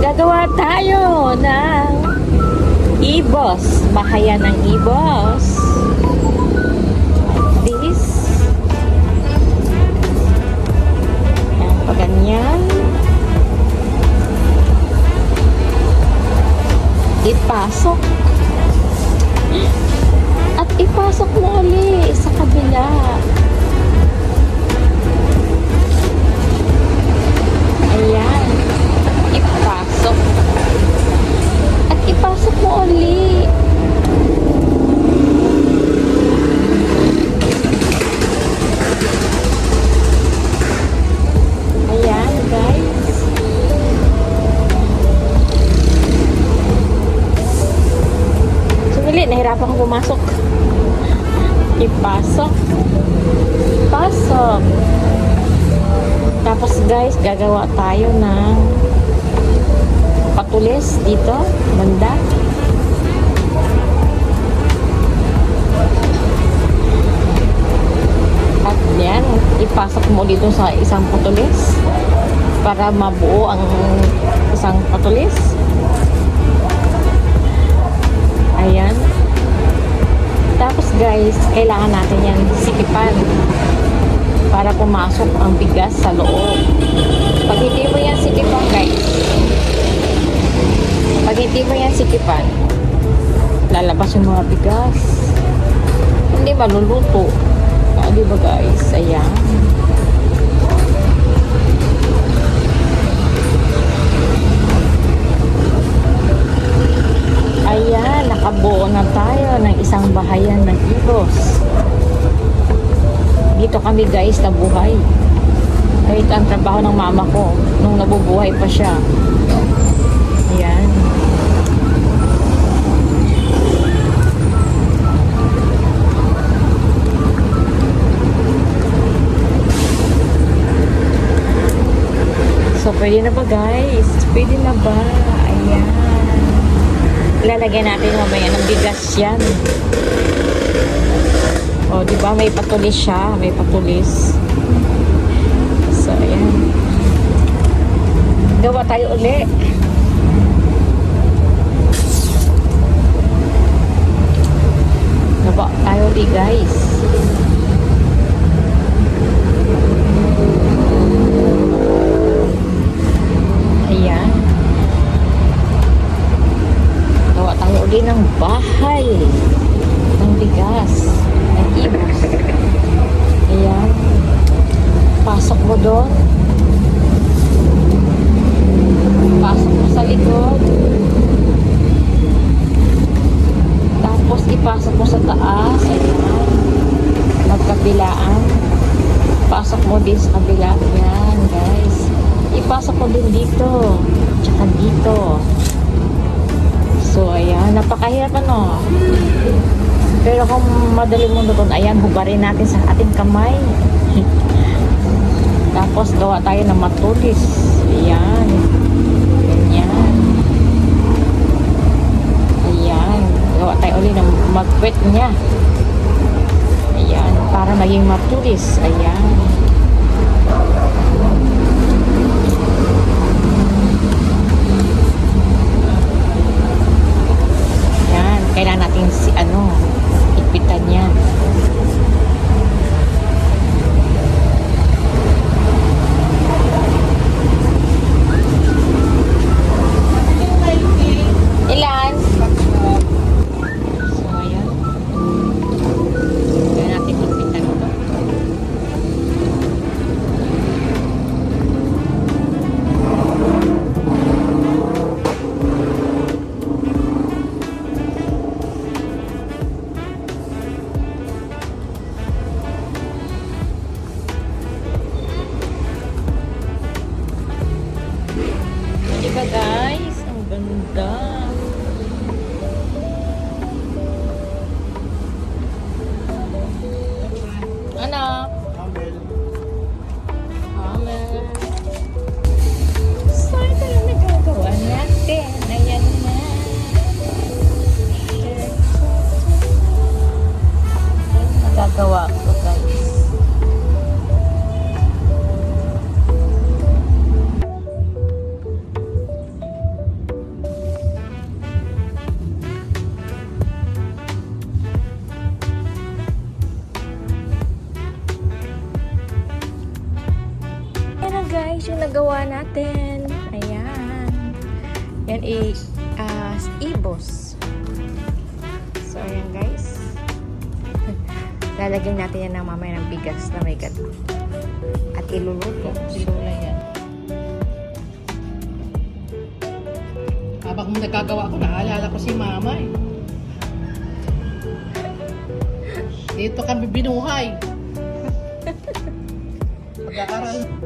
Gagawa tayo ng ibos. Bahayan ng ibos. Like this. Yan, pag ganyan. Ipasok. At ipasok mo ulit sa kabila. Ayan. Ipasok. At ipasok mo ulit. Ayan, guys. Sumili, nahirapan kong pumasok. Ipasok. Pasok. Tapos guys, gagawa tayo ng patulis dito, banda. At yan, ipasok mo dito sa isang patulis para mabuo ang isang patulis. Ayan. Tapos guys, kailangan natin yan sikipan para pumasok ang bigas sa loob. Pag hindi mo yan sikipan guys, pag hindi mo yan sikipan, lalabas yung mga bigas. Hindi maluluto. Di ba guys? Ayan. Ayan, nakabuo na tayo ng isang bahayan ng ibos. Dito kami guys nabuhay. Ito ang trabaho ng mama ko nung nabubuhay pa siya. Ayan. So pwede na ba guys? Pwede na ba? Ayan. Ilalagay natin mamaya ng bigas yan. O, di ba may patulis siya, may patulis. So, ayan. Gawa tayo uli. Gawa tayo uli, guys. Ayan. Gawa tayo uli ng bahay ng bigas. Ibos. Ayan. Pasok mo doon. Pasok mo sa likod. Tapos ipasok mo sa taas. Ayan. Magkabilaan. Pasok mo din sa kabila. Ayan, guys. Ipasok mo din dito. Tsaka dito. So, ayan. Napakahirap ano. Pero kung madali mo doon, ayan, hubarin natin sa ating kamay. Tapos gawa tayo ng matulis. Ayan. Ganyan. Ayan. Gawa tayo ulit ng magkwet niya. Ayan. Para maging matulis. Ayan. Ayan. Kailangan natin si ipitan yan. Ilan? So, ayan. Kailangan natin ipitan ito. Diba guys? Ang ganda. Ano? Hamel. So, ito lang nagagawa natin. Ayan na. Nagagawa ko guys. natin. Ayan. Yan ibos. So, ayan guys. Lalagyan natin yan ng mamaya ng bigas na may gata. At iluluto. Silula yan. Habang nagkagawa ko, naalala ko si mama eh. Dito kami binuhay. Pagkakaroon.